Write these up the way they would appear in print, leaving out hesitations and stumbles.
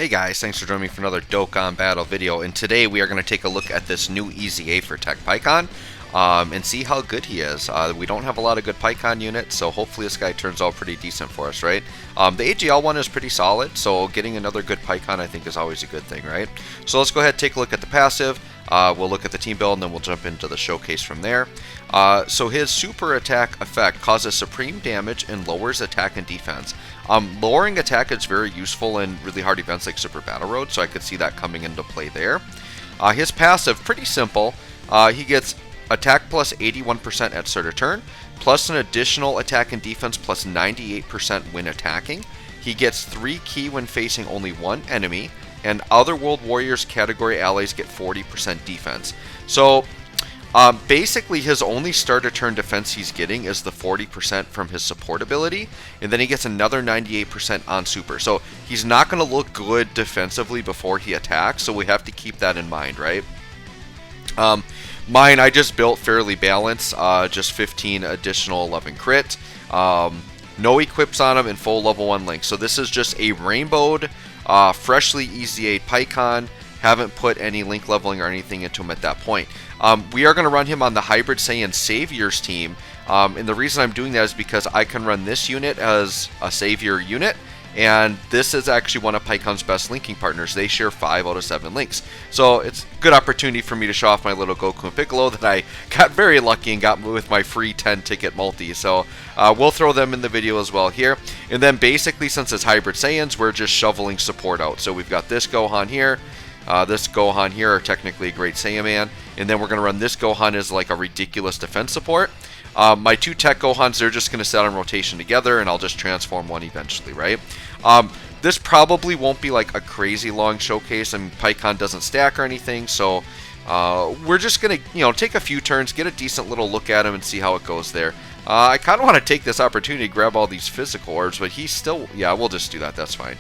Hey guys, thanks for joining me for another Dokkan battle video, and today we are going to take a look at this new EZA for Tech Paikuhan and see how good he is. We don't have a lot of good Paikuhan units, so hopefully this guy turns out pretty decent for us, right? The AGL one is pretty solid, so getting another good Paikuhan I think is always a good thing, right? So let's go ahead and take a look at the passive. We'll look at the team build and then we'll jump into the showcase from there. So his super attack effect causes supreme damage and lowers attack and defense. Lowering attack is very useful in really hard events like Super Battle Road, so I could see that coming into play there. His passive, pretty simple. He gets attack plus 81% at start of turn, plus an additional attack and defense plus 98% when attacking. He gets 3 ki when facing only one enemy, and Other World Warriors category allies get 40% defense. So basically his only start of turn defense he's getting is the 40% from his support ability, and then he gets another 98% on super. So he's not going to look good defensively before he attacks, so we have to keep that in mind, right? Mine I just built fairly balanced, just 15 additional 11 crit, no equips on him, and full level 1 link. So this is just a rainbowed, freshly EZA'd Paikuhan. Haven't put any link leveling or anything into him at that point. We are going to run him on the Hybrid Saiyan Saviors team, and the reason I'm doing that is because I can run this unit as a Savior unit, and this is actually one of Paikuhan's best linking partners. They share 5 out of 7 links. So it's a good opportunity for me to show off my little Goku and Piccolo that I got very lucky and got with my free 10 ticket multi. So we'll throw them in the video as well here. And then basically, since it's Hybrid Saiyans, we're just shoveling support out. So we've got this Gohan here. This Gohan here are technically a great Saiyaman, and then we're going to run this Gohan as like a ridiculous defense support. My 2 tech Gohans, they're just going to set on rotation together, and I'll just transform one eventually, right? This probably won't be like a crazy long showcase. I mean, Paikuhan doesn't stack or anything, so we're just going to, take a few turns, get a decent little look at him, and see how it goes there. I kind of want to take this opportunity to grab all these physical orbs, but he's still, yeah, we'll just do that. That's fine.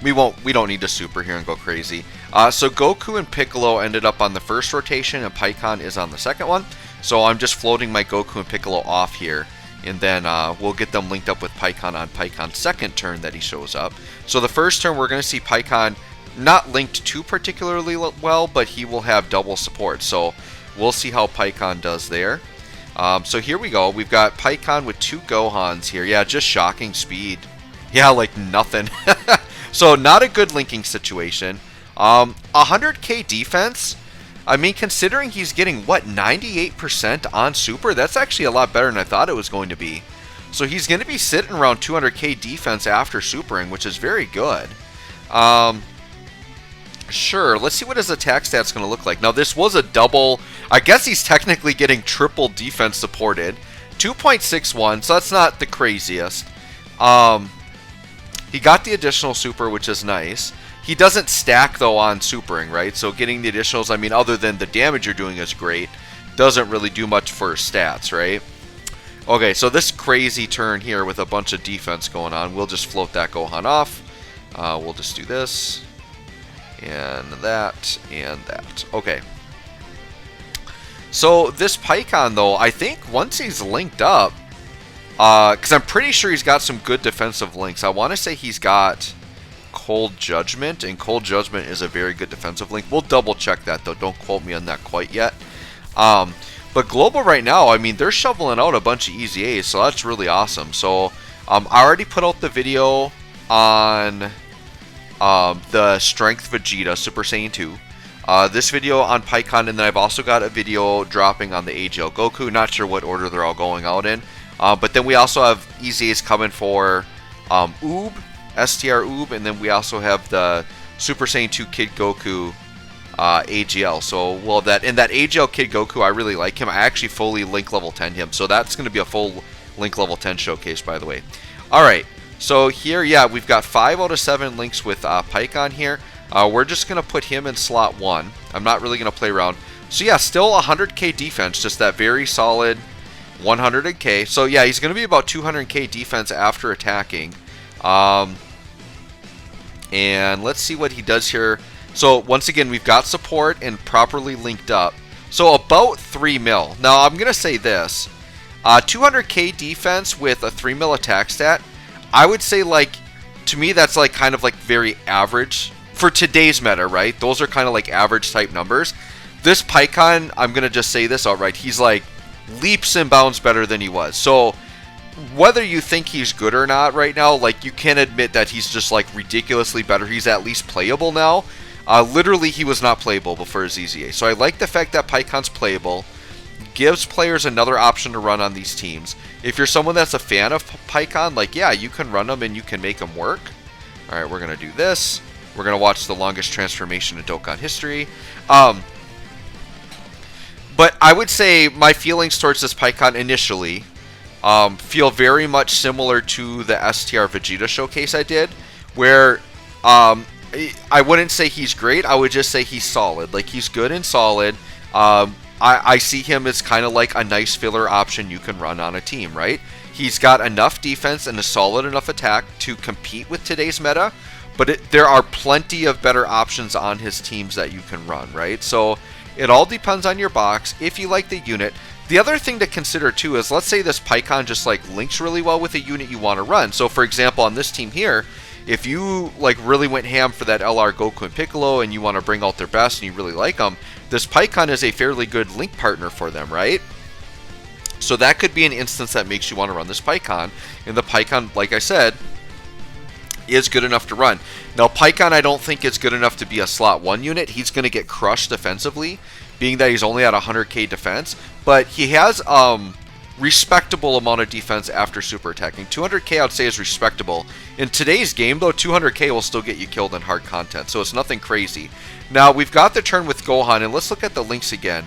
We don't need to super here and go crazy. So Goku and Piccolo ended up on the first rotation, and Paikuhan is on the second one. So I'm just floating my Goku and Piccolo off here, and then we'll get them linked up with Paikuhan on Paikuhan's second turn that he shows up. So the first turn we're going to see Paikuhan not linked too particularly well, but he will have double support. So we'll see how Paikuhan does there. So here we go. We've got Paikuhan with 2 Gohans here. Yeah, just shocking speed. Yeah, like nothing. So not a good linking situation. 100k defense. I mean, considering he's getting, what, 98% on super? That's actually a lot better than I thought it was going to be. So he's going to be sitting around 200k defense after supering, which is very good. Sure, let's see what his attack stat's going to look like. Now, this was a double. I guess he's technically getting triple defense supported. 2.61, so that's not the craziest. He got the additional super, which is nice. He doesn't stack, though, on supering, right? So getting the additionals, I mean, other than the damage you're doing is great, doesn't really do much for his stats, right? Okay, so this crazy turn here with a bunch of defense going on, we'll just float that Gohan off. We'll just do this, and that, and that. Okay. So this Paikuhan, though, I think once he's linked up, because I'm pretty sure he's got some good defensive links. I want to say he's got Cold Judgment, and Cold Judgment is a very good defensive link. We'll double check that, though. Don't quote me on that quite yet. But Global right now, I mean, they're shoveling out a bunch of EZAs, so that's really awesome. So I already put out the video on the Strength Vegeta Super Saiyan 2. This video on Paikuhan, and then I've also got a video dropping on the AGL Goku. Not sure what order they're all going out in. But then we also have EZAs coming for Oob, STR Oob, and then we also have the Super Saiyan 2 Kid Goku AGL. So, well, that AGL Kid Goku, I really like him. I actually fully link level 10 him. So that's going to be a full link level 10 showcase, by the way. Alright, so here, yeah, we've got 5 out of 7 links with Paikuhan here. We're just going to put him in slot 1. I'm not really going to play around. So yeah, still 100k defense, just that very solid 100k. So yeah, he's going to be about 200k defense after attacking. And let's see what he does here. So once again, we've got support and properly linked up. So about 3 mil. Now I'm going to say this. 200k defense with a 3 mil attack stat, I would say like to me, that's like kind of like very average for today's meta, right? Those are kind of like average type numbers. This Paikuhan, I'm going to just say this outright, he's like leaps and bounds better than he was. So whether you think he's good or not right now, like you can admit that he's just like ridiculously better. He's at least playable now. Literally, he was not playable before his EZA. So I like the fact that Paikuhan's playable. Gives players another option to run on these teams. If you're someone that's a fan of Paikuhan, like, yeah, you can run them and you can make them work. All right, we're going to do this. We're going to watch the longest transformation in Dokkan history. But I would say my feelings towards this Paikuhan initially feel very much similar to the STR Vegeta showcase I did, where I wouldn't say he's great. I would just say he's solid. Like, he's good and solid. I see him as kind of like a nice filler option you can run on a team, right? He's got enough defense and a solid enough attack to compete with today's meta, but there are plenty of better options on his teams that you can run, right? So it all depends on your box, if you like the unit. The other thing to consider too is, let's say this Paikuhan just like links really well with a unit you want to run. So for example, on this team here, if you like really went ham for that LR Goku and Piccolo and you want to bring out their best and you really like them, this Paikuhan is a fairly good link partner for them, right? So that could be an instance that makes you want to run this Paikuhan. And the Paikuhan, like I said, is good enough to run. Now, Paikuhan I don't think is good enough to be a slot 1 unit. He's going to get crushed defensively, being that he's only at 100k defense. But he has respectable amount of defense after super attacking. 200k I'd say is respectable. In today's game though, 200k will still get you killed in hard content, so it's nothing crazy. Now we've got the turn with Gohan, and let's look at the links again.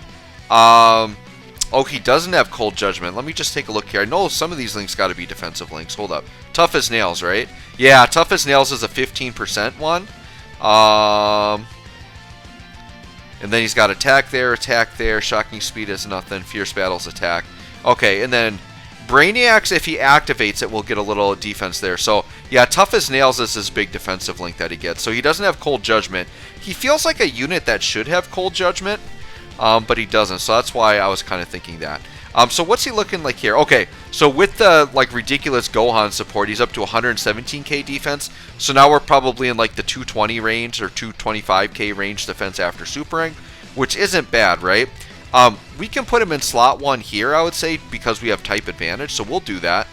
Oh, he doesn't have Cold Judgment. Let me just take a look here. I know some of these links got to be defensive links. Hold up. Tough as Nails, right? Yeah, Tough as Nails is a 15% one. And then he's got attack there, Shocking Speed is nothing, Fierce Battles attack. Okay, and then Brainiacs, if he activates it, will get a little defense there. So, yeah, Tough as Nails is his big defensive link that he gets. So he doesn't have Cold Judgment. He feels like a unit that should have Cold Judgment, but he doesn't. So that's why I was kind of thinking that. So what's he looking like here? Okay, so with the like ridiculous Gohan support, he's up to 117k defense. So now we're probably in like the 220 range or 225k range defense after supering, which isn't bad, right? We can put him in slot 1 here, I would say, because we have type advantage, so we'll do that.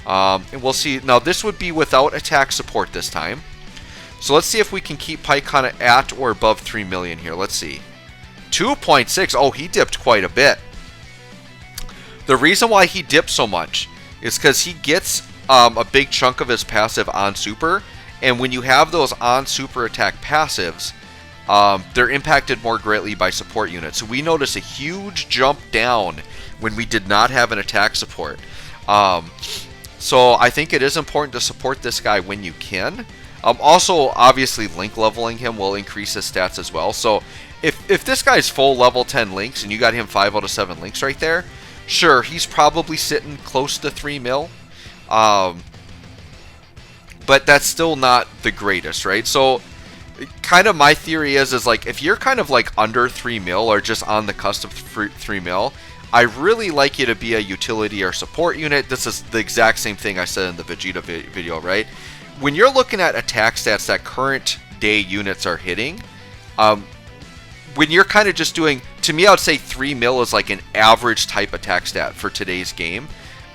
And we'll see. Now, this would be without attack support this time. So let's see if we can keep Paikuhan at or above 3 million here. Let's see. 2.6. Oh, he dipped quite a bit. The reason why he dipped so much is because he gets a big chunk of his passive on super, and when you have those on super attack passives, they're impacted more greatly by support units. So we notice a huge jump down when we did not have an attack support. So I think it is important to support this guy when you can. Also, obviously, link leveling him will increase his stats as well. So if this guy's full level 10 links and you got him 5 out of 7 links right there, sure, he's probably sitting close to 3 mil. But that's still not the greatest, right? So kind of my theory is like, if you're kind of like under 3 mil or just on the cusp of 3 mil, I really like you to be a utility or support unit. This is the exact same thing I said in the Vegeta video, right? When you're looking at attack stats that current day units are hitting, when you're kind of just doing, to me, I would say 3 mil is like an average type attack stat for today's game.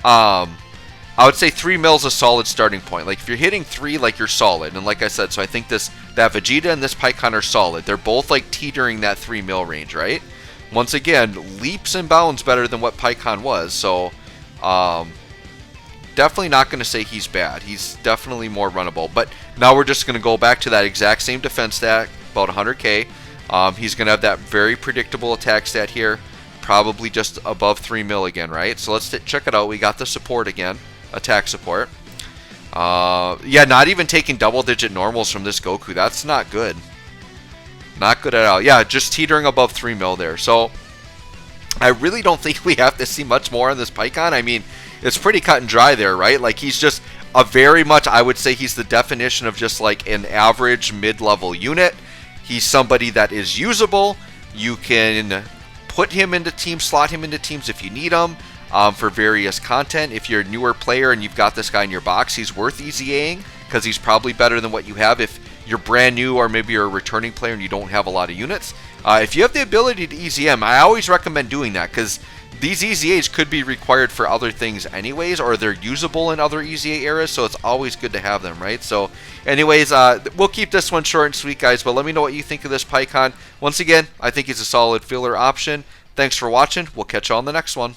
I would say 3 mil is a solid starting point. Like, if you're hitting 3, like, you're solid. And like I said, so I think that Vegeta and this Paikuhan are solid. They're both like teetering that 3 mil range, right? Once again, leaps and bounds better than what Paikuhan was. So, definitely not going to say he's bad. He's definitely more runnable. But now we're just going to go back to that exact same defense stat, about 100k. He's going to have that very predictable attack stat here. Probably just above 3 mil again, right? So let's check it out. We got the support again. Attack support. Yeah, not even taking double-digit normals from this Goku. That's not good. Not good at all. Yeah, just teetering above 3 mil there. So, I really don't think we have to see much more on this Paikuhan. I mean, it's pretty cut and dry there, right? Like, he's just a very much, I would say he's the definition of just like an average mid-level unit. He's somebody that is usable. You can put him into teams, slot him into teams if you need him. For various content. If you're a newer player and you've got this guy in your box, he's worth EZAing because he's probably better than what you have if you're brand new or maybe you're a returning player and you don't have a lot of units. If you have the ability to EZM, I always recommend doing that because these EZAs could be required for other things anyways, or they're usable in other EZA eras, so it's always good to have them, right? So anyways, we'll keep this one short and sweet, guys, but let me know what you think of this Paikuhan. Once again, I think he's a solid filler option. Thanks for watching. We'll catch you on the next one.